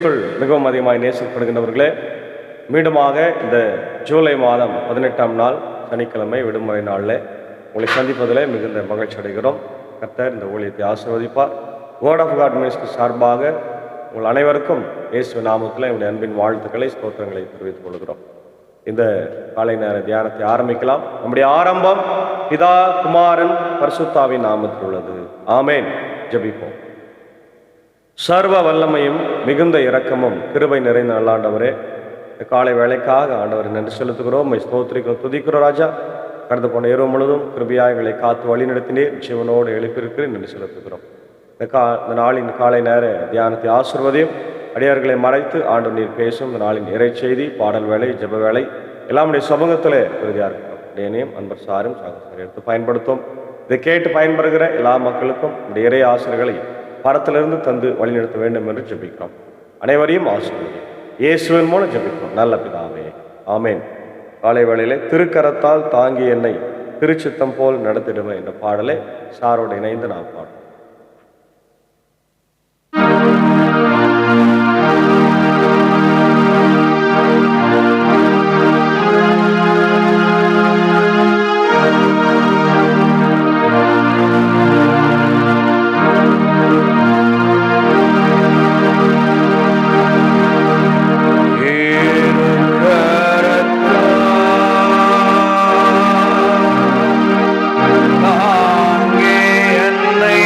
மிகவும் அதிகமாக நேசிக்கப்படுகின்றவர்களே, மீண்டுமாக இந்த ஜூலை மாதம் 18ஆம் நாள் சனிக்கிழமை விடுமுறை நாளில் உங்களை சந்திப்பதில் மிகுந்த மகிழ்ச்சி அடைகிறோம். கர்த்தர் இந்த ஊழியத்தை ஆசீர்வதிப்பார். வேர்ட் ஆஃப் காட் மினிஸ்ட்ரி சார்பாக உங்கள் அனைவருக்கும் இயேசு நாமத்தில் என்னுடைய அன்பின் வாழ்த்துக்களை, ஸ்தோத்திரங்களை தெரிவித்துக் கொள்கிறோம். இந்த காலை நேர தியானத்தை ஆரம்பிக்கலாம். நம்முடைய ஆரம்பம் பிதா, குமாரன், பரிசுத்தாவின் நாமத்தில் உள்ளது. ஆமேன். ஜெபிப்போம். சர்வ வல்லமையும் மிகுந்த இரக்கமும் கிருபை நிறைந்த நல்லாண்டவரே, காலை வேலைக்காக ஆண்டவர் நன்றி செலுத்துகிறோம். ஸ்தோத்திரிக்கிறோம், துதிக்கிறோம். ராஜா, கடந்து போன இரவு முழுவதும் கிருபியாக எங்களை காத்து வழி நடத்தினீர். ஜீவனோடு எழுப்பியிருக்கிறேன், நன்றி செலுத்துகிறோம். இந்த நாளின் காலை நேர தியானத்தை ஆசீர்வதியும். அடியார்களை மறைத்து ஆண்டு நீர் பேசும் இந்த நாளின் இறை செய்தி, பாடல் வேலை, ஜெப வேலை எல்லாமுடைய சமூகத்தில் உறுதியாக இருக்கிறோம். இடையனையும் அன்பர் சாரும் சாகசாரி எடுத்து பயன்படுத்தும். இதை கேட்டு பயன்படுகிற எல்லா மக்களுக்கும் இந்த இறை ஆசிரியர்களை பரத்திலிருந்து தந்து வழிநடத்த வேண்டும் என்று ஜெபிக்கிறோம். அனைவரையும் ஆசீர்வதியும். இயேசுவின் மூலம் ஜெபிக்கிறோம் நல்ல பிதாவே, ஆமேன். காலை வேளையிலே திருக்கரத்தால் தாங்கி என்னை திருச்சித்தம் போல் நடத்திடுமே என்ற பாடலை சாரோடு இணைந்து நாம் பாடுவோம். என்னை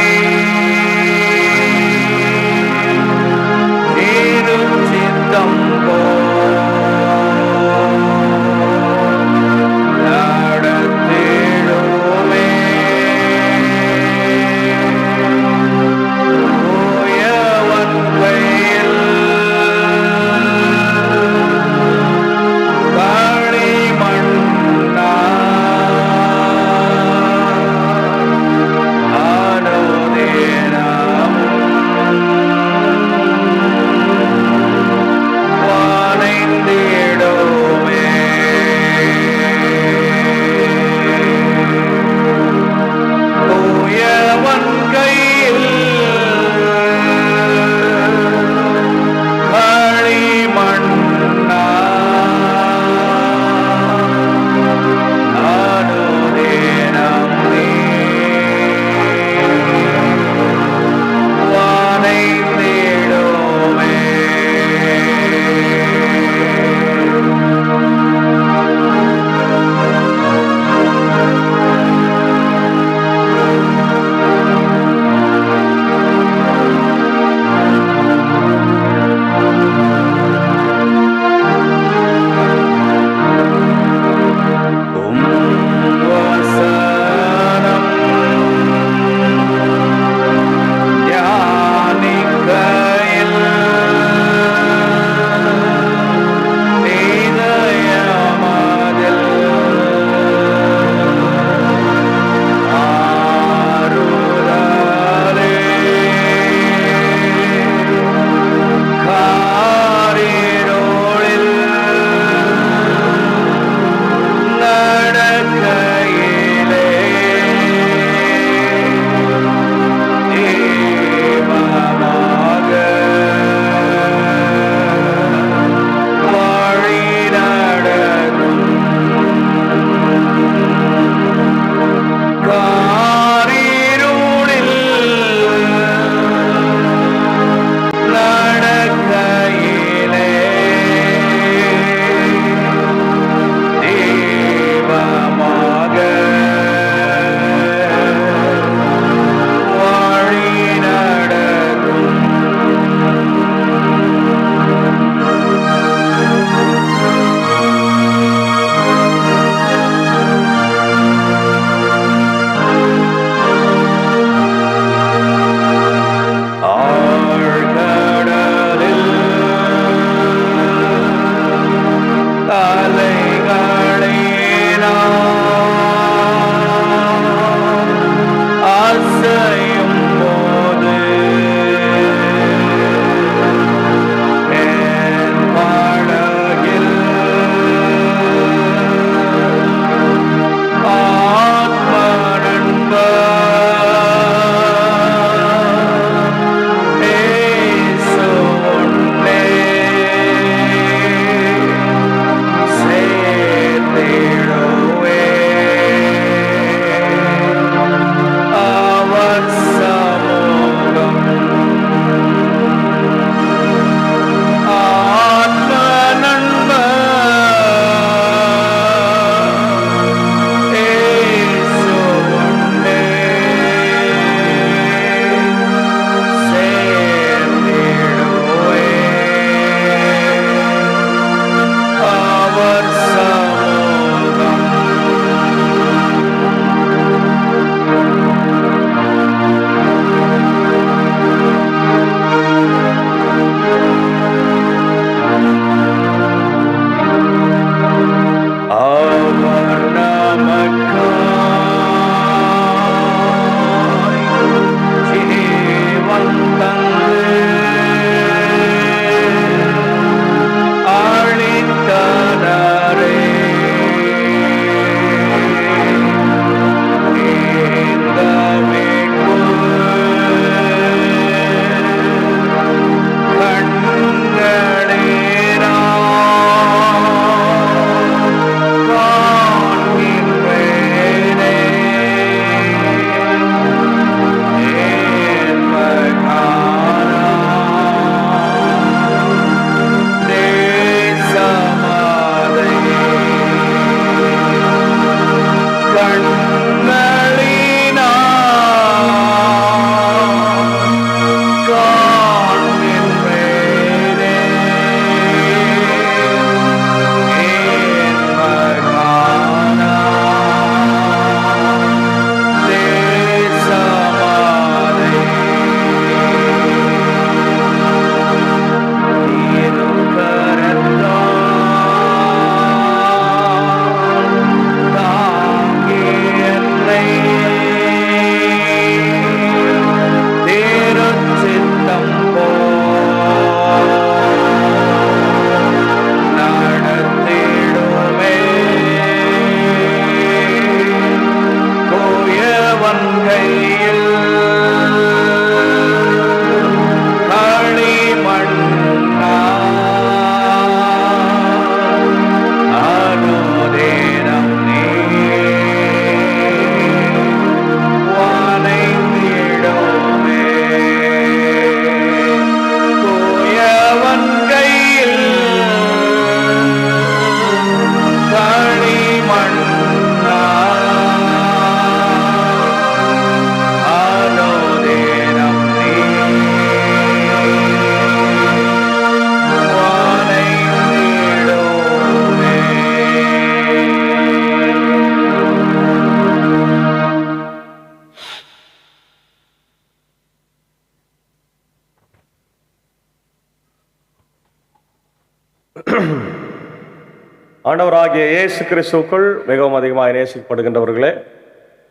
ஆண்டவராகிய இயேசு கிறிஸ்துவுக்குள் மிகவும் அதிகமாக நேசிக்கப்படுகின்றவர்களே,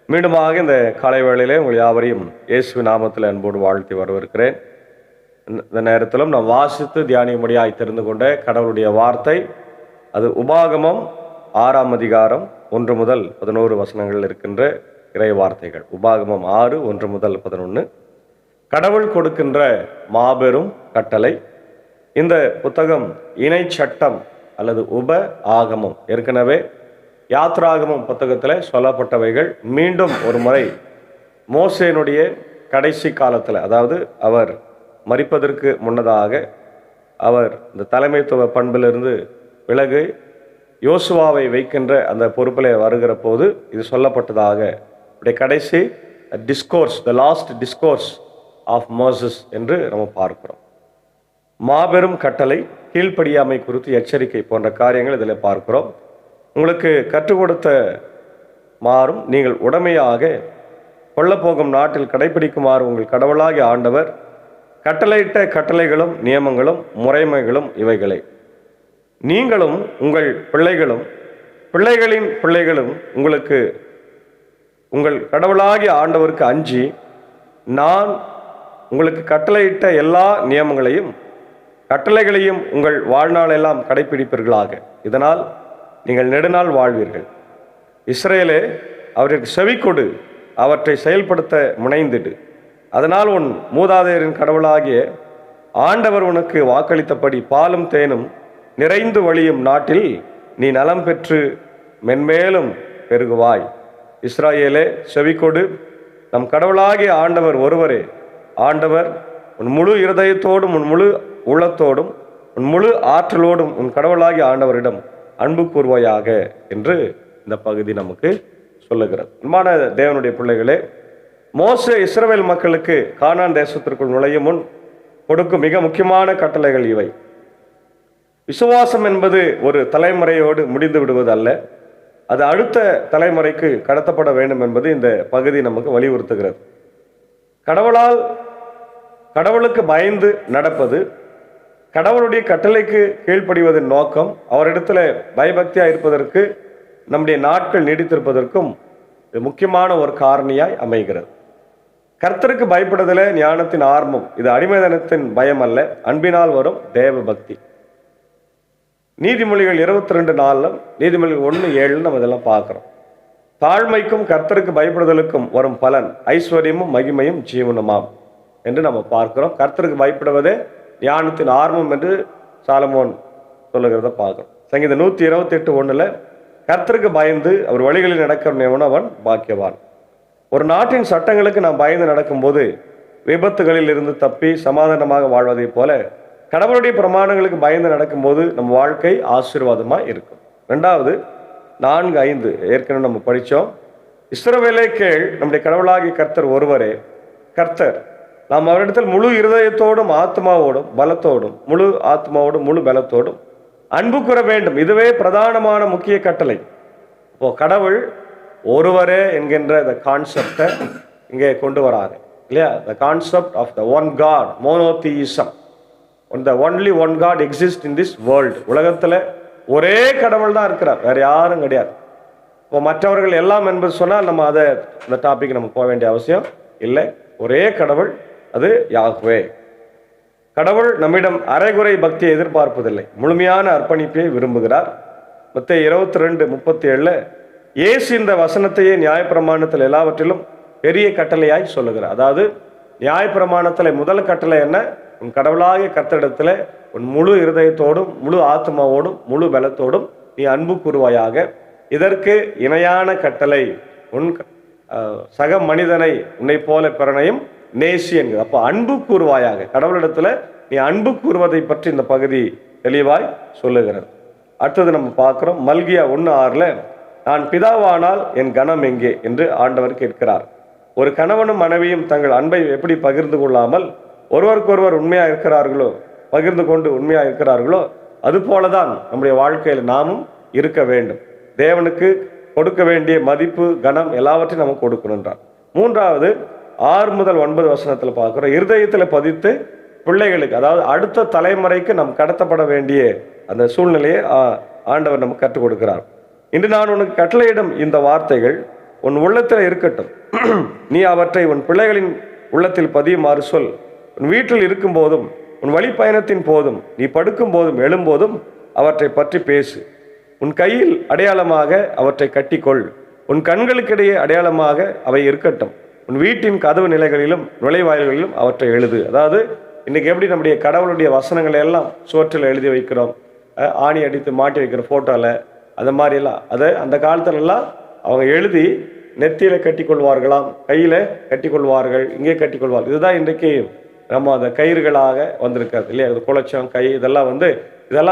மீண்டுமாக இந்த காலை வேளையிலே உங்கள் யாவரையும் இயேசு நாமத்தில் அன்போடு வாழ்த்தி வரவிருக்கிறேன். இந்த நேரத்திலும் நாம் வாசித்து தியானியும்படியாய் தெரிந்து கொண்ட கடவுளுடைய வார்த்தை, அது உபாகமம் 6ஆம் அதிகாரம் 1 முதல் 11 வசனங்கள் இருக்கின்ற இறை வார்த்தைகள். உபாகமம் 6, 1 முதல் 11. கடவுள் கொடுக்கின்ற மாபெரும் கட்டளை. இந்த புத்தகம் இணை சட்டம் அல்லது உப ஆகமம். ஏற்கனவே யாத்ராகமம் புத்தகத்தில் சொல்லப்பட்டவைகள் மீண்டும் ஒரு முறை மோசேனுடைய கடைசி காலத்தில், அதாவது அவர் மரிப்பதற்கு முன்னதாக அவர் இந்த தலைமைத்துவ பண்பிலிருந்து விலகு யோசுவாவை வைக்கின்ற அந்த பொறுப்பில் வருகிற போது இது சொல்லப்பட்டதாக கடைசி discourse, the last discourse of Moses என்று நம்ம பார்க்கிறோம். மாபெரும் கட்டளை, கீழ்ப்படியாமை குறித்து எச்சரிக்கை போன்ற காரியங்கள் இதில் பார்க்கிறோம். உங்களுக்கு கற்றுக் கொடுத்த மாறும் நீங்கள் உடமையாக கொள்ளப்போகும் நாட்டில் கடைபிடிக்குமாறு உங்கள் கடவுளாகிய ஆண்டவர் கட்டளையிட்ட கட்டளைகளும் நியமங்களும் முறைமைகளும் இவைகளே. நீங்களும் உங்கள் பிள்ளைகளும் பிள்ளைகளின் பிள்ளைகளும் உங்களுக்கு உங்கள் கடவுளாகிய ஆண்டவருக்கு அஞ்சி நான் உங்களுக்கு கட்டளையிட்ட எல்லா நியமங்களையும் கட்டளைகளையும் உங்கள் வாழ்நாளெல்லாம் கடைபிடிப்பீர்களாக. இதனால் நீங்கள் நெடுநாள் வாழ்வீர்கள். இஸ்ரேலே, அவருக்கு செவி கொடு, அவற்றை செயல்படுத்த முனைந்திடு. அதனால் உன் மூதாதையரின் கடவுளாகிய ஆண்டவர் உனக்கு வாக்களித்தபடி பாலும் தேனும் நிறைந்து வழியும் நாட்டில் நீ நலம் பெற்று மென்மேலும் பெருகுவாய். இஸ்ராயேலே, செவிக்கொடு, நம் கடவுளாகிய ஆண்டவர் ஒருவரே. ஆண்டவர் உன் முழு இருதயத்தோடும் உன் முழு உள்ளத்தோடும் உன் முழு ஆற்றலோடும் உன் கடவுளாகிய ஆண்டவரிடம் அன்பு கூர்வாயாக என்று இந்த பகுதி நமக்கு சொல்லுகிறது. அன்பான தேவனுடைய பிள்ளைகளே, மோசே இஸ்ரவேல் மக்களுக்கு கானான் தேசத்திற்குள் நுழையும் முன் கொடுக்கும் மிக முக்கியமான கட்டளைகள் இவை. விசுவாசம் என்பது ஒரு தலைமுறையோடு முடிந்து விடுவது அல்ல, அது அடுத்த தலைமுறைக்கு கடத்தப்பட வேண்டும் என்பது இந்த பகுதி நமக்கு வலியுறுத்துகிறது. கடவுளுக்கு பயந்து நடப்பது, கடவுளுடைய கட்டளைக்கு கீழ்ப்படிவதன் நோக்கம் அவரிடத்துல பயபக்தியாக இருப்பதற்கு, நம்முடைய நாட்கள் நீடித்திருப்பதற்கும் முக்கியமான ஒரு காரணியாய் அமைகிறது. கர்த்தருக்கு பயப்படுதலே ஞானத்தின் ஆர்வம். இது அடிமைதனத்தின் பயம் அல்ல, அன்பினால் வரும் தேவ பக்தி. நீதிமொழிகள் 22:4, நீதிமொழிகள் 1:7 நம்ம இதெல்லாம் பார்க்கிறோம். தாழ்மைக்கும் கர்த்தருக்கு பயப்படுதலுக்கும் வரும் பலன் ஐஸ்வர்யமும் மகிமையும் ஜீவனமாம் என்று நம்ம பார்க்கிறோம். கர்த்தருக்கு பயப்படுவதே ஞானத்தின் ஆர்வம் என்று சாலமோன் சொல்லுகிறத பார்க்கிறோம். சங்கீதம் 128:1 கர்த்தருக்கு பயந்து அவர் வழிகளில் நடக்கிறவன் அவன் பாக்கியவான். ஒரு நாட்டின் சட்டங்களுக்கு நாம் பயந்து நடக்கும்போது விபத்துகளில் இருந்து தப்பி சமாதானமாக வாழ்வதை போல கடவுளுடைய பிரமாணங்களுக்கு பயந்து நடக்கும்போது நம் வாழ்க்கை ஆசீர்வாதமாக இருக்கும். 2வது 4:5 ஏற்கனவே நம்ம படித்தோம். இஸ்ரவேலே கேள், நம்முடைய கடவுளாகிய கர்த்தர் ஒருவரே கர்த்தர். நாம் அவரிடத்தில் முழு இருதயத்தோடும் ஆத்மாவோடும் பலத்தோடும் முழு ஆத்மாவோடும் முழு பலத்தோடும் அன்பு கூற வேண்டும். இதுவே பிரதானமான முக்கிய கட்டளை. இப்போ கடவுள் ஒருவரே என்கின்ற இந்த கான்செப்டை இங்கே கொண்டு வராங்க இல்லையா? The concept of the one god, monotheism. the only one God exists in this world. உலகத்தில் ஒரே கடவுள் தான் இருக்கிறார், வேற யாரும் கிடையாது. இப்போ மற்றவர்கள் எல்லாம் என்பது சொன்னால் நம்ம அதை இந்த டாபிக் நம்ம போக வேண்டிய அவசியம் இல்லை. ஒரே கடவுள், அது யாஹ்வே. கடவுள் நம்மிடம் அரைகுறை பக்தியை எதிர்பார்ப்பதில்லை, முழுமையான அர்ப்பணிப்பை விரும்புகிறார். மத்தேயு 22:37 இயேசு இந்த வசனத்தையே நியாயப்பிரமாணத்தில் எல்லாவற்றிலும் பெரிய கட்டளையாய் சொல்லுகிறார். அதாவது நியாயப்பிரமாணத்தில் முதல் கட்டளை என்ன? உன் கடவுளாகிய கர்த்தரிடத்தில் உன் முழு இருதயத்தோடும் முழு ஆத்மாவோடும் முழு பலத்தோடும் நீ அன்பு கூறுவாயாக. இதற்கு இணையான கட்டளை உன் சக மனிதனை உன்னை போல பிறனையும் நேசி என்கிறது. அப்போ அன்பு கூறுவாயாக, கடவுளிடத்துல நீ அன்பு கூறுவதை பற்றி இந்த பகுதி தெளிவாய் சொல்லுகிறது. அடுத்தது நம்ம பார்க்கிறோம், மல்கியா 1:6 நான் பிதாவானால் என் கனம் எங்கே என்று ஆண்டவர் கேட்கிறார். ஒரு கணவனும் மனைவியும் தங்கள் அன்பை எப்படி பகிர்ந்து கொள்ளாமல் ஒருவருக்கொருவர் உண்மையாக இருக்கிறார்களோ, பகிர்ந்து கொண்டு உண்மையாக இருக்கிறார்களோ, அதுபோலதான் நம்முடைய வாழ்க்கையில் நாமும் இருக்க வேண்டும். தேவனுக்கு கொடுக்க வேண்டிய மதிப்பு கனம் எல்லாவற்றையும் நமக்கு கொடுக்கணுன்றார். 3வது 6 முதல் 9 வசனத்தில் பார்க்கிறோம், இருதயத்தில் பதித்து பிள்ளைகளுக்கு, அதாவது அடுத்த தலைமுறைக்கு நாம் கடத்தப்பட வேண்டிய அந்த சூழ்நிலையை ஆண்டவர் நமக்கு கற்றுக் கொடுக்கிறார். இன்று நான் உனக்கு கட்டளையிடும் இந்த வார்த்தைகள் உன் உள்ளத்தில் இருக்கட்டும். நீ அவற்றை உன் பிள்ளைகளின் உள்ளத்தில் பதியுமாறு சொல். உன் வீட்டில் இருக்கும் போதும் உன் வழிப்பயணத்தின் போதும் நீ படுக்கும் போதும் எழும்போதும் அவற்றை பற்றி பேசு. உன் கையில் அடையாளமாக அவற்றை கட்டிக்கொள். உன் கண்களுக்கிடையே அடையாளமாக அவை இருக்கட்டும். உன் வீட்டின் கதவு நிலைகளிலும் நுழைவாயில்களிலும் அவற்றை எழுது. அதாவது இன்னைக்கு எப்படி நம்முடைய கடவுளுடைய வசனங்களை எல்லாம் சுவற்றில் எழுதி வைக்கிறோம், ஆணி அடித்து மாட்டி வைக்கிற ஃபோட்டோவில், அந்த மாதிரியெல்லாம் அதை அந்த காலத்துலலாம் அவங்க எழுதி நெத்தியில் கட்டிக்கொள்வார்களாம், கையில் கட்டிக்கொள்வார்கள், இங்கே கட்டிக்கொள்வார்கள். இதுதான் இன்றைக்கு நம்ம அந்த கயிறுகளாக வந்திருக்காது இல்லையா? குளச்சம், கை, இதெல்லாம்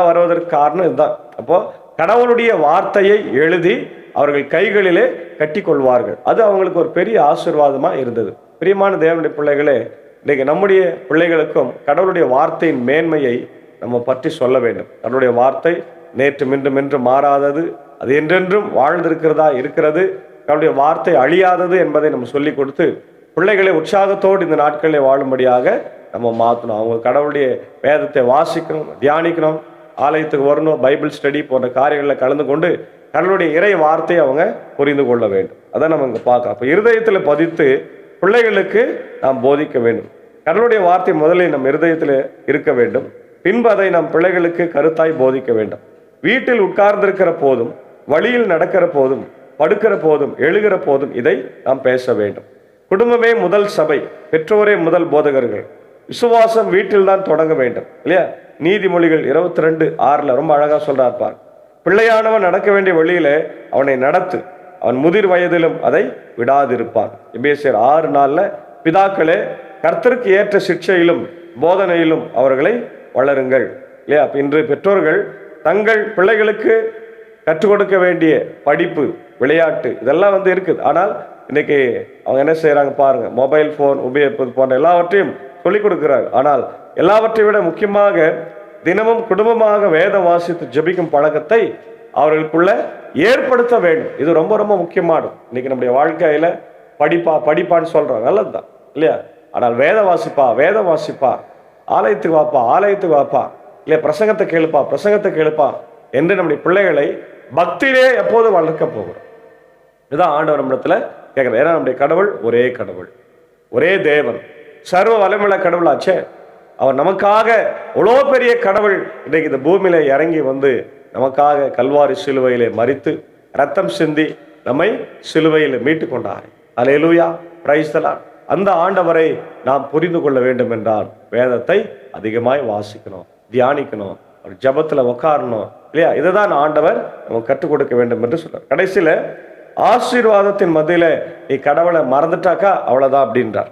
வருவதற்கு காரணம் இதுதான். அப்போது கடவுளுடைய வார்த்தையை எழுதி அவர்கள் கைகளிலே கட்டிக்கொள்வார்கள். அது அவங்களுக்கு ஒரு பெரிய ஆசீர்வாதமாக இருந்தது. பிரியமான தேவனுடைய பிள்ளைகளே, இன்றைக்கு நம்முடைய பிள்ளைகளுக்கும் கடவுளுடைய வார்த்தையின் மேன்மையை நம்ம பற்றி சொல்ல வேண்டும். கடவுளுடைய வார்த்தை நேற்று இன்றும் என்று மாறாதது, அது என்றென்றும் வாழ்ந்திருக்கிறதா இருக்கிறது. கடவுளுடைய வார்த்தை அழியாதது என்பதை நம்ம சொல்லி கொடுத்து பிள்ளைகளை உற்சாகத்தோடு இந்த நாட்களில் வாழும்படியாக நம்ம மாற்றணும். அவங்க கடவுளுடைய வேதத்தை வாசிக்கணும், தியானிக்கணும், ஆலயத்துக்கு வரணும், பைபிள் ஸ்டடி போன்ற காரியங்களில் கலந்து கொண்டு கடவுளுடைய இறை வார்த்தையை அவங்க புரிந்து கொள்ள வேண்டும். அதான் நம்ம இங்கே பார்க்கலாம். அப்போ இருதயத்தில் பதித்து பிள்ளைகளுக்கு நாம் போதிக்க வேண்டும். கடவுளுடைய வார்த்தை முதலில் நம் இருதயத்தில் இருக்க வேண்டும். பின்பு அதை நம் பிள்ளைகளுக்கு கருத்தாய் போதிக்க வேண்டும். வீட்டில் உட்கார்ந்திருக்கிற போதும், வழியில் நடக்கிற போதும், படுக்கிற போதும், எழுகிற போதும் இதை நாம் பேச வேண்டும். குடும்பமே முதல் சபை, பெற்றோரே முதல் போதகர்கள். விசுவாசம் வீட்டில் தான் தொடங்க வேண்டும் இல்லையா? நீதிமொழிகள் 22:6 ரொம்ப அழகா சொல்றார் பார். பிள்ளையானவன் நடக்க வேண்டிய வழியில அவனை நடத்து, அவன் முதிர் வயதிலும் அதை விடாதிருப்பான். எபேசியர் 6:4 பிதாக்களே கர்த்தருக்கு ஏற்ற சிக்ஷையிலும் போதனையிலும் அவர்களை வளருங்கள் இல்லையா? இன்று பெற்றோர்கள் தங்கள் பிள்ளைகளுக்கு கற்றுக் கொடுக்க வேண்டிய படிப்பு, விளையாட்டு இதெல்லாம் இருக்குது. ஆனால் இன்னைக்கு அவங்க என்ன செய்யறாங்க பாருங்க, மொபைல் போன் உபயோகிப்பது போன்ற எல்லாவற்றையும் சொல்லிக் கொடுக்கிறார். ஆனால் எல்லாவற்றை விட முக்கியமாக தினமும் குடும்பமாக வேத வாசித்து ஜெபிக்கும் பழக்கத்தை அவர்களுக்குள்ள ஏற்படுத்த வேண்டும். இது ரொம்ப ரொம்ப முக்கியமானது. இன்னைக்கு நம்முடைய வாழ்க்கையில படிப்பான்னு சொல்றோம், நல்லதுதான் இல்லையா? ஆனால் வேத வாசிப்பா, ஆலயத்துக்கு வாப்பா இல்லையா, பிரசங்கத்தை கேளுப்பா என்று நம்முடைய பிள்ளைகளை பக்தியிலே எப்போது வளர்க்க போகிறோம். இதுதான் ஆண்டவர் நம்மிடத்துல கேட்குறேன். ஏன்னா நம்முடைய கடவுள் ஒரே கடவுள், ஒரே தேவன், சர்வ வல்லமையுள்ள கடவுளாச்சே. அவர் நமக்காக அவ்வளோ பெரிய கடவுள் இன்றைக்கு இந்த பூமியில இறங்கி வந்து நமக்காக கல்வாரி சிலுவையிலே மரித்து ரத்தம் சிந்தி நம்மை சிலுவையில் மீட்டு கொண்டார். அல்லேலூயா, பிரைஸ் தி லார்ட். அந்த ஆண்டவரை நாம் புரிந்து கொள்ள வேண்டும் என்றால் வேதத்தை அதிகமாய் வாசிக்கணும், தியானிக்கணும், ஒரு ஜபத்தில் உட்காரணும் இல்லையா? இதுதான் ஆண்டவர் நமக்கு கற்றுக் கொடுக்க வேண்டும் என்று சொல்றார். கடைசியில ஆசீர்வாதத்தின் மத்தியில நீ கடவுளை மறந்துட்டாக்கா அவ்வளவுதான் அப்படின்றார்.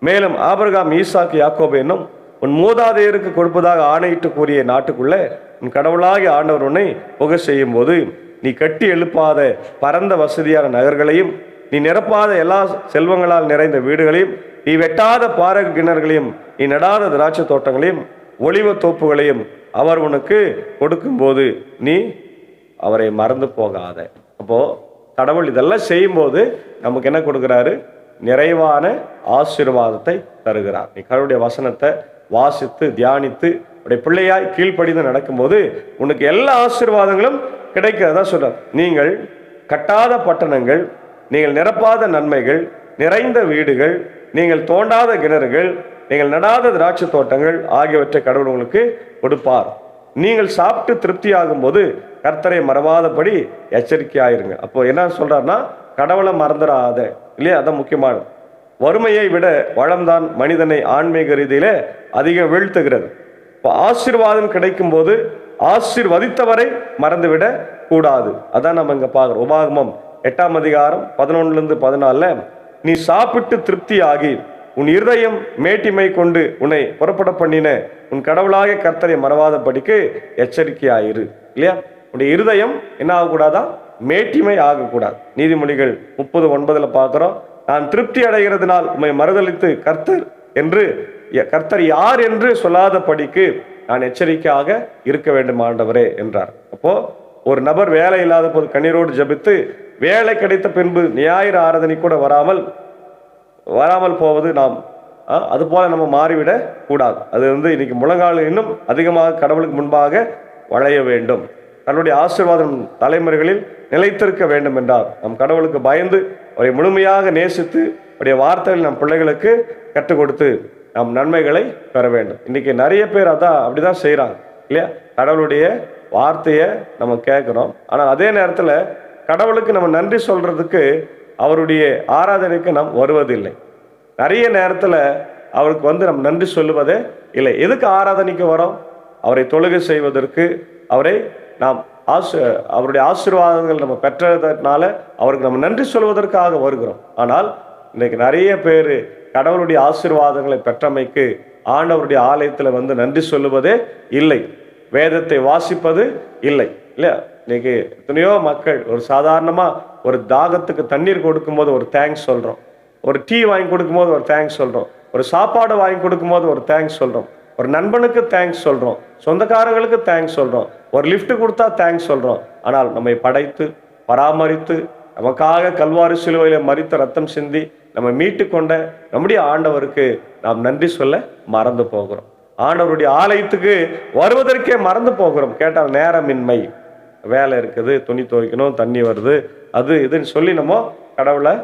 மேலும் ஆபிரகாம், ஈசாக்கு, யாக்கோபு என்னும் உன் மூதாதையருக்கு கொடுப்பதாக ஆணையிட்டு கூறிய நாட்டுக்குள்ளே உன் கடவுளாகிய ஆண்டவர் உன்னை புகை செய்யும் போது நீ கட்டி எழுப்பாத பரந்த வசதியான நகர்களையும், நீ நிரப்பாத எல்லா செல்வங்களால் நிறைந்த வீடுகளையும், நீ வெட்டாத பாறை கிணறுகளையும், நீ நடாத திராட்சை தோட்டங்களையும், ஒலிவ தோப்புகளையும் அவர் உனக்கு கொடுக்கும்போது நீ அவரை மறந்து போகாத. அப்போ கடவுள் இதெல்லாம் செய்யும்போது நமக்கு என்ன கொடுக்குறாரு? நிறைவான ஆசீர்வாதத்தை தருகிறார். நீ கடவுளுடைய வசனத்தை வாசித்து தியானித்து உடைய பிள்ளையாய் கீழ்ப்படிந்து நடக்கும்போது உனக்கு எல்லா ஆசீர்வாதங்களும் கிடைக்கிறதா சொல்றார். நீங்கள் கட்டாத பட்டணங்கள், நீங்கள் நிரப்பாத நன்மைகள், நிறைந்த வீடுகள், நீங்கள் தோண்டாத கிணறுகள், நீங்கள் நடாத திராட்சை தோட்டங்கள் ஆகியவற்றை கடவுள் உங்களுக்கு கொடுப்பார். நீங்கள் சாப்பிட்டு திருப்தியாகும் போது கர்த்தரை மறவாதபடி எச்சரிக்கையாயிருங்க. அப்போ என்ன சொல்றாருன்னா, கடவுளை மறந்துடாத இல்லையா? அதான் முக்கியமானது. வறுமையை விட வளம்தான் மனிதனை ஆன்மீக ரீதியில அதிகம் வீழ்த்துகிறது. இப்போ ஆசீர்வாதம் கிடைக்கும் போது ஆசீர்வதித்தவரை மறந்துவிட கூடாது. அதான் நம்ம இங்க பார்க்கிறோம். உபாகமம் 8:11-14 நீ சாப்பிட்டு திருப்தியாகி உன் இருதயம் மேட்டிமை கொண்டு உன்னை புறப்பட பண்ணின உன் கடவுளாக கர்த்தரை மறவாதபடிக்கு எச்சரிக்கையாயிரு இல்லையா? உன்னுடைய இருதயம் என்ன ஆகக்கூடாதா? மேட்டிமை ஆகக்கூடாது. நீதிமொழிகள் 30:9 பார்க்கிறோம். நான் திருப்தி அடைகிறதுனால் உம்மை மறுதலித்து கர்த்தர் யார் என்று சொல்லாதபடிக்கு நான் எச்சரிக்கையாக இருக்க வேண்டும் ஆண்டவரே என்றார். அப்போ ஒரு நபர் வேலை இல்லாத போது கண்ணீரோடு ஜபித்து வேலை கிடைத்த பின்பு ஞாயிறு ஆராதனை கூட வராமல் போவது நாம் அதுபோல நம்ம மாறிவிடக் கூடாது. அது இன்னைக்கு முழங்கால் இன்னும் அதிகமாக கடவுளுக்கு முன்பாக வளைய வேண்டும். தன்னுடைய ஆசீர்வாதம் தலைமுறைகளில் நிலைத்திருக்க வேண்டும் என்றால் நம் கடவுளுக்கு பயந்து அவரை முழுமையாக நேசித்து அவருடைய வார்த்தைகள் நம் பிள்ளைகளுக்கு கற்றுக் கொடுத்து நம் நன்மைகளை பெற வேண்டும். இன்னைக்கு நிறைய பேர் அப்படிதான் செய்கிறாங்க இல்லையா? கடவுளுடைய வார்த்தையை நம்ம கேட்குறோம், ஆனால் அதே நேரத்தில் கடவுளுக்கு நம்ம நன்றி சொல்றதுக்கு அவருடைய ஆராதனைக்கு நாம் வருவதில்லை. நிறைய நேரத்தில் அவருக்கு நம்ம நன்றி சொல்லுவதே இல்லை. எதுக்கு ஆராதனைக்கு வரோம்? அவரை தொழுகை செய்வதற்கு, அவரை நாம் அவருடைய ஆசீர்வாதங்கள் நம்ம பெற்றதுனால அவருக்கு நம்ம நன்றி சொல்வதற்காக வருகிறோம். ஆனால் இன்னைக்கு நிறைய பேர் கடவுளுடைய ஆசீர்வாதங்களை பெற்றமைக்கு ஆண்டவருடைய ஆலயத்தில் நன்றி சொல்லுவதே இல்லை, வேதத்தை வாசிப்பது இல்லை இல்லையா? இன்னைக்கு எத்தனையோ மக்கள் ஒரு சாதாரணமாக ஒரு தாகத்துக்கு தண்ணீர் கொடுக்கும்போது ஒரு தேங்க்ஸ் சொல்கிறோம், ஒரு டீ வாங்கி கொடுக்கும்போது ஒரு தேங்க்ஸ் சொல்கிறோம், ஒரு சாப்பாடு வாங்கி கொடுக்கும்போது ஒரு தேங்க்ஸ் சொல்கிறோம், ஒரு நண்பனுக்கு தேங்க்ஸ் சொல்கிறோம், சொந்தக்காரங்களுக்கு தேங்க்ஸ் சொல்கிறோம், ஒரு லிஃப்ட் கொடுத்தா தேங்க்ஸ் சொல்கிறோம். ஆனால் நம்மை படைத்து பராமரித்து நமக்காக கல்வாரி சிலுவையில் மரித்த ரத்தம் சிந்தி நம்ம மீட்டு கொண்ட நம்முடைய ஆண்டவருக்கு நாம் நன்றி சொல்ல மறந்து போகிறோம். ஆண்டவருடைய ஆலயத்துக்கு வருவதற்கே மறந்து போகிறோம். கேட்டால் நேரமின்மை, வேலை இருக்குது, துணி துவைக்கணும், தண்ணி வருது, அது இதுன்னு சொல்லி நம்ம கடவுளை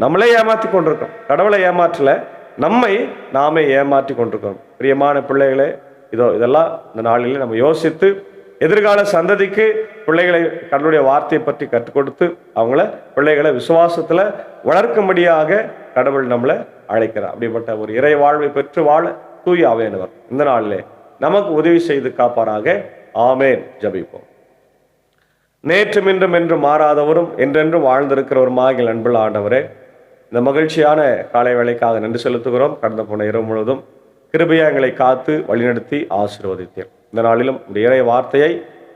நம்மளே ஏமாற்றி கொண்டிருக்கோம். கடவுளை ஏமாற்றல, நம்மை நாமே ஏமாற்றி கொண்டிருக்கோம். பிரியமான பிள்ளைகளே, இதெல்லாம் இந்த நாளிலே நம்ம யோசித்து எதிர்கால சந்ததிக்கு பிள்ளைகளை கடவுளுடைய வார்த்தையை பற்றி கற்றுக் கொடுத்து பிள்ளைகளை விசுவாசத்தில் வளர்க்கும்படியாக கடவுள் நம்மளை அழைக்கிறார். அப்படிப்பட்ட ஒரு இறை வாழ்வை பெற்று வாழ தூய ஆவியானவர் இந்த நாளிலே நமக்கு உதவி செய்து காப்பாராக. ஆமேன். ஜெபிப்போம். நேற்றும் இன்றும் என்றும் மாறாதவரும் என்றென்றும் வாழ்ந்திருக்கிறவருமாகிய அன்புள்ள ஆண்டவரே, இந்த மகிழ்ச்சியான காலை வேளைக்காக நன்றி செலுத்துகிறோம். கடந்த போன இரவு முழுவதும் கிருபையா எங்களை காத்து வழிநடத்தி ஆசீர்வதித்தீர். இந்த நாளிலும் இந்த இறை வார்த்தையை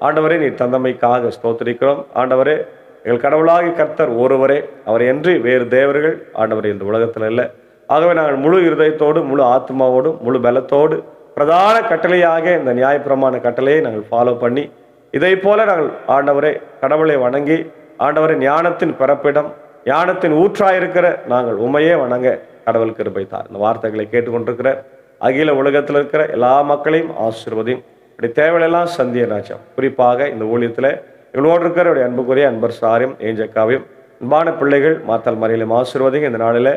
ஆண்டவரே நீர் தந்தமைக்காக ஸ்தோத்திரிக்கிறோம். ஆண்டவரே, எங்கள் கடவுளாகி கர்த்தர் ஒருவரே, அவரை என்று வேறு தேவர்கள் ஆண்டவரே இந்த உலகத்தில் இல்லை. ஆகவே நாங்கள் முழு இருதயத்தோடு, முழு ஆத்மாவோடு, முழு பலத்தோடு பிரதான கட்டளையாக இந்த நியாயப்பிரமாண கட்டளையை நாங்கள் ஃபாலோ பண்ணி இதை போல நாங்கள் ஆண்டவரே கடவுளை வணங்கி, ஆண்டவரை ஞானத்தின் பிறப்பிடம், ஞானத்தின் ஊற்றாயிருக்கிற நாங்கள் உமையே வணங்க கடவுள் கிருபை தார். இந்த வார்த்தைகளை கேட்டுக்கொண்டிருக்கிற அகில உலகத்தில் இருக்கிற எல்லா மக்களையும் ஆசீர்வதியும். இப்படி தேவையெல்லாம் சந்திய ராஜம். குறிப்பாக இந்த ஊழியத்தில் எங்களோடு இருக்கிற அன்புக்குரிய அன்பர் சாரியும் ஏஞ்சக்காவையும் அன்பான பிள்ளைகள் மாத்தல் மறையிலும் ஆசீர்வதிங்க. இந்த நாளில்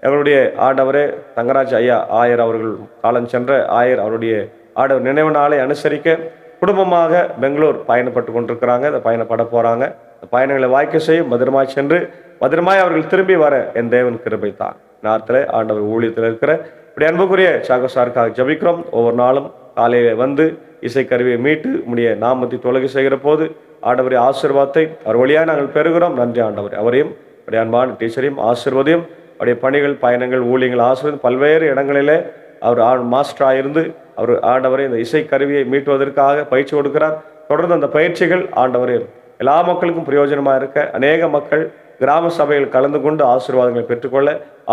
எங்களுடைய ஆண்டவரே தங்கராஜ் ஐயா ஆயர் அவர்கள் காலம் சென்ற ஆயர் அவருடைய ஆண்டவர் நினைவு நாளை அனுசரிக்க குடும்பமாக பெங்களூர் பயணப்பட்டு கொண்டிருக்கிறாங்க. இந்த பயணப்பட போகிறாங்க. இந்த பயணங்களை வாய்க்க செய்யும், பத்திரமாய் சென்று பத்திரமாய் அவர்கள் திரும்பி வர என் தேவன் கிருபை தான். நேரத்தில் ஆண்டவர் ஊழியத்தில் இருக்கிற இப்படி அன்புக்குரிய சாகசாருக்காக ஜபிக்கிறோம். ஒவ்வொரு நாளும் காலையில் இசைக்கருவியை மீட்டு உடைய நாமத்தை தொழுகை செய்கிற போது ஆண்டவரை ஆசீர்வாதத்தை அவர் வழியாக நாங்கள் பெறுகிறோம். நன்றி ஆண்டவர். அவரையும் அவருடைய அன்பான டீச்சரையும் ஆசீர்வதியும். அவருடைய பணிகள், பயணங்கள், ஊழியங்கள் ஆசீர்வதியும். பல்வேறு இடங்களிலே அவர் மாஸ்டராக இருந்து அவர் ஆண்டவரை இந்த இசைக்கருவியை மீட்டுவதற்காக பயிற்சி கொடுக்கிறார். தொடர்ந்து அந்த பயிற்சிகள் ஆண்டவரே எல்லா மக்களுக்கும் பிரயோஜனமாக இருக்க, அநேக மக்கள் கிராம சபையில் கலந்து கொண்டு ஆசீர்வாதங்களை பெற்றுக்கொள்ள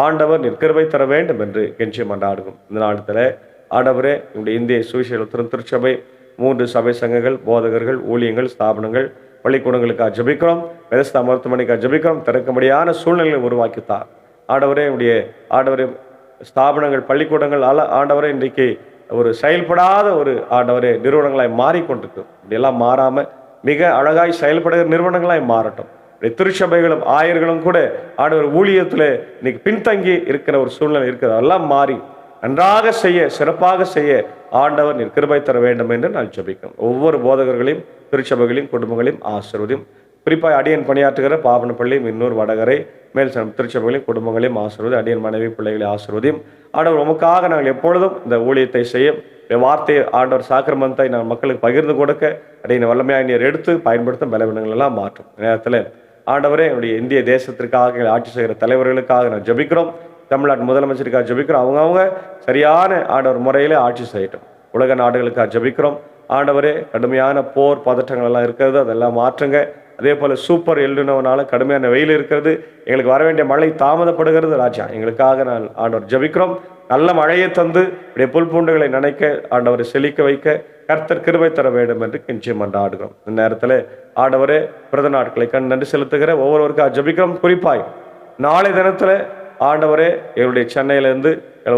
ஆண்டவர் நிற்கிருபை தர வேண்டும் என்று கெஞ்சி மன்றாடுகும். இந்த நாளத்தில் ஆண்டவரே நம்முடைய இந்திய சுவிசேஷ திருச்சபை 3 சபை சங்கங்கள், போதகர்கள், ஊழியங்கள், ஸ்தாபனங்கள், பள்ளிக்கூடங்களுக்காக ஜபிக்கிறோம். பெருஸ்தா மருத்துவமனைக்காக ஜபிக்கிறோம். திறக்கும்படியான சூழ்நிலைகளை உருவாக்கித்தார். ஆண்டவரே ஆண்டவரே ஸ்தாபனங்கள், பள்ளிக்கூடங்கள் ஆண்டவரே இன்றைக்கு ஒரு செயல்படாத ஒரு ஆண்டவரே நிறுவனங்களாய் மாறிக்கொண்டிருக்கு. இப்படியெல்லாம் மாறாமல் மிக அழகாய் செயல்படுகிற நிறுவனங்களாய் மாறட்டும். திருச்சபைகளும் ஆயர்களும் கூட ஆண்டவர் ஊழியத்தில் இன்னைக்கு பின்தங்கி இருக்கிற ஒரு சூழ்நிலை இருக்குது. அதெல்லாம் மாறி நன்றாக செய்ய, சிறப்பாக செய்ய ஆண்டவர் நீர் கிருபை தர வேண்டும் என்று நான் ஜெபிக்கிறேன். ஒவ்வொரு போதகர்களையும், திருச்சபைகளையும், குடும்பங்களையும் ஆசீர்வதியும். குறிப்பாக அடியன் பணியாற்றுகிற பாபனப்பள்ளி, மின்னூர், வடகரை, மேல் திருச்சபைகளையும் குடும்பங்களையும் ஆசீர்வதி. அடியன் மனைவி பிள்ளைகளை ஆசீர்வதியும். ஆண்டவர் உமக்காக நாங்கள் எப்பொழுதும் இந்த ஊழியத்தை செய்ய, வார்த்தையை ஆண்டவர் சாக்கிரமத்தை நாங்கள் மக்களுக்கு பகிர்ந்து கொடுக்க அடியின் வல்லமையாக நீர் எடுத்து பயன்படுத்தும் பலவீனங்கள் எல்லாம் மாற்றும். நேரத்தில் ஆண்டவரே என்னுடைய இந்திய தேசத்திற்காக ஆட்சி செய்கிற தலைவர்களுக்காக நான் ஜபிக்கிறோம். தமிழ்நாட்டு முதலமைச்சருக்காக ஜபிக்கிறோம். அவங்கவுங்க சரியான ஆண்டவர் முறையிலே ஆட்சி செய்யட்டும். உலக நாடுகளுக்காக ஜபிக்கிறோம். ஆண்டவரே கடுமையான போர் பதற்றங்கள் எல்லாம் இருக்கிறது, அதெல்லாம் மாற்றுங்க. அதே போல் சூப்பர் எல்னினோனால கடுமையான வெயில் இருக்கிறது. எங்களுக்கு வர வேண்டிய மழை தாமதப்படுகிறது ராஜா. எங்களுக்காக நான் ஆண்டவர் ஜபிக்கிறோம். நல்ல மழையை தந்து இப்படிய புல் பூண்டுகளை நினைக்க ஆண்டவரை செழிக்க வைக்க கர்த்தர் கிருபை தர வேண்டும் என்று நிச்சயம் ஆடுகிறோம். இந்த நேரத்தில் ஆண்டவரே பிரத நாட்களை நன்றி செலுத்துகிற ஒவ்வொருவருக்காக ஜபிக்கிறோம். குறிப்பாய் நாளை தினத்தில் ஆண்டவரே எங்களுடைய சென்னையிலேருந்து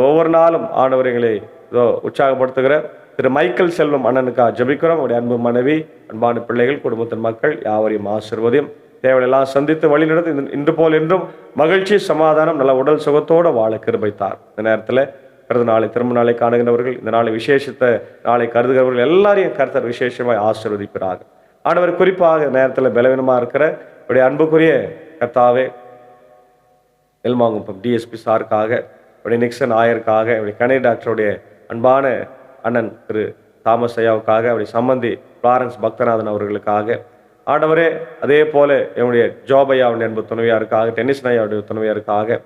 ஒவ்வொரு நாளும் ஆண்டவர் எங்களை இதோ உற்சாகப்படுத்துகிற திரு மைக்கேல் செல்வம் அண்ணனுக்காக ஜெபிக்கிறோம். அவருடைய அன்பு மனைவி, அன்பான பிள்ளைகள், குடும்பத்தின் மக்கள் யாவரையும் ஆசீர்வதியும். தேவையெல்லாம் சந்தித்து வழிநடத்தி இன்று போல் என்றும் மகிழ்ச்சி, சமாதானம், நல்ல உடல் சுகத்தோடு வாழ கிருபைத்தார். இந்த நேரத்தில் பிறந்த நாளை, திரும்ப நாளை காணுகிறவர்கள், இந்த நாளை விசேஷித்த நாளை கருதுகிறவர்கள் எல்லாரையும் கர்த்தர் விசேஷமாய் ஆசீர்வதிக்கிறார்கள். ஆண்டவர் குறிப்பாக நேரத்தில் பலவீனமாக இருக்கிற இப்படி அன்புக்குரிய கர்த்தாவே எல்மாங்குப்பம் டிஎஸ்பி சாருக்காக, இப்படி நிக்சன் ஆயருக்காக, இப்படி கனே டாக்டருடைய அன்பான அண்ணன் திரு தாமஸ் ஐயாவுக்காக, அப்படி சம்பந்தி பிளாரன்ஸ் பக்தநாதன் அவர்களுக்காக ஆண்டவரே, அதே போல என்னுடைய ஜோபையாவுடைய அன்பு துணைவியாருக்காக, டென்னிஸ் ஐயாவுடைய துணைவியாருக்காக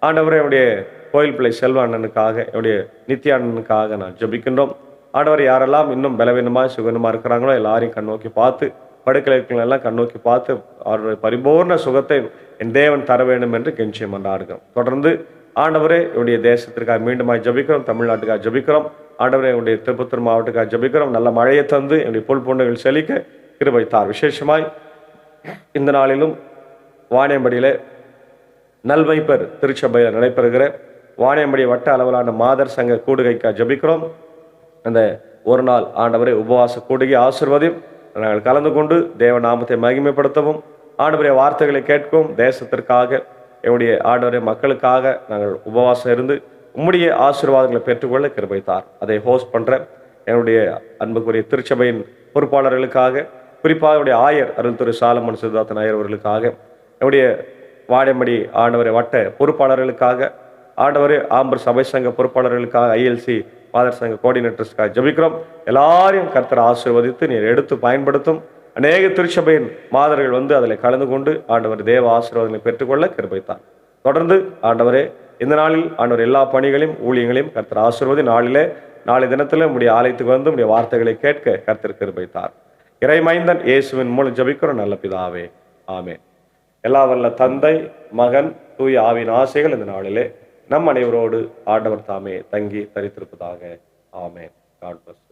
ஆண்டவரே, என்னுடைய கோயில் பிள்ளை செல்வ அண்ணனுக்காக, என்னுடைய நித்யா அண்ணனுக்காக நான் ஜெபிக்கின்றோம். ஆண்டவர் யாரெல்லாம் இன்னும் பலவீனமாக சுகனமாக இருக்கிறாங்களோ எல்லாரையும் கண்ணோக்கி பார்த்து, படுக்கலைகளெல்லாம் கண்ணோக்கி பார்த்து அவருடைய பரிபூர்ண சுகத்தை என் தேவன் தர வேண்டும் என்று கெஞ்சி மன்றாடுகிறோம். தொடர்ந்து ஆண்டவரே என்னுடைய தேசத்திற்காக மீண்டுமாய் ஜபிக்கிறோம், தமிழ்நாட்டுக்காக ஜபிக்கிறோம். ஆண்டவரே என்னுடைய திருப்பத்தூர் மாவட்டத்துக்காக ஜபிக்கிறோம். நல்ல மழையை தந்து என்னுடைய புல் பூண்டுகள் செழிக்க கிருபைத்தார். விசேஷமாய் இந்த நாளிலும் வாணியம்படியில் நல்மைப்பர் திருச்சபையில் நடைபெறுகிற வாணியம்படி வட்ட அளவிலான மாதர் சங்க கூடுகைக்காக ஜபிக்கிறோம். அந்த ஒரு நாள் ஆண்டவரை உபவாச கூடுகை ஆசீர்வதியும் நாங்கள் கலந்து கொண்டு தேவ நாமத்தை மகிமைப்படுத்தவும், ஆண்டவருடைய வார்த்தைகளை கேட்கவும், தேசத்திற்காக என்னுடைய ஆண்டவரை மக்களுக்காக நாங்கள் உபவாசம் இருந்து உம்முடைய ஆசீர்வாதங்களை பெற்றுக்கொள்ள கிருபைத்தார். அதை ஹோஸ்ட் பண்ணுற என்னுடைய அன்புக்குரிய திருச்சபையின் பொறுப்பாளர்களுக்காக, குறிப்பாக என்னுடைய ஆயர் அருள் திரு சாலமன் சித்தார்த்தன் ஆயர் அவர்களுக்காக, என்னுடைய வாணியம்படி ஆண்டவரை வட்ட பொறுப்பாளர்களுக்காக, ஆண்டவரே ஆம்பர் சபை சங்க பொறுப்பாளர்களுக்காக, ஐஎல்சி மாதர் சங்க கோஆர்டினேட்டர்ஸ்க்காக ஜபிக்கிறோம். எல்லாரையும் கர்த்தர் ஆசீர்வதித்து நீர் எடுத்து பயன்படுத்தும். அநேக திருச்சபையின் மாதர்கள் வந்து அதில் கலந்து கொண்டு ஆண்டவர் தேவ ஆசீர்வாதங்களை பெற்றுக்கொள்ள கிருபைத்தார். தொடர்ந்து ஆண்டவரே இந்த நாளில் ஆண்டவர் எல்லா பணிகளையும் ஊழியங்களையும் கர்த்தர் ஆசீர்வதி. நாளை தினத்தில் உடைய ஆலயத்துக்கு வந்து உடைய வார்த்தைகளை கேட்க கர்த்தர் கிருபைத்தார். இறைமைந்தன் இயேசுவின் மூலம் ஜபிக்கிறோம் நல்ல பிதாவே, ஆமென். எல்லா வல்ல தந்தை, மகன், தூய ஆவியின் ஆசைகள் இந்த நாளிலே நம் அனைவரோடு ஆண்டவர் தாமே தங்கி தரித்திருப்பதாக. ஆமென். God plus.